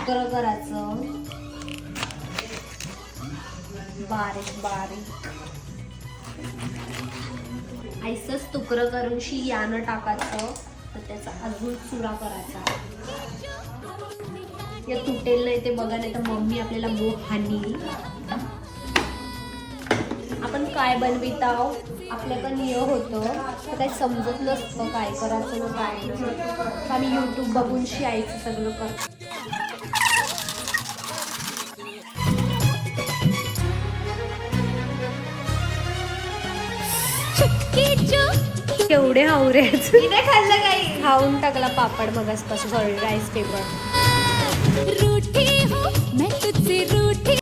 तुकडं करायचं बारीक बारीक. ऐसच तुकडं करून यानं टाकायचं तर त्याचा अजून चुरा करायचा. या तुटेल नाही ते बघा, नाही तर मम्मी आपल्याला मोहानी. आपण काय बनवित आहो आपल्याकडे निय होतं तर काही समजत नसतं काय करायचं ना काय नाही. आम्ही यूट्यूब बघून शिकायचं सगळं करतो. केवढे हावरेच खाल्लं काही खाऊन टाकला पापड मगासपासून. Sorry, rice paper.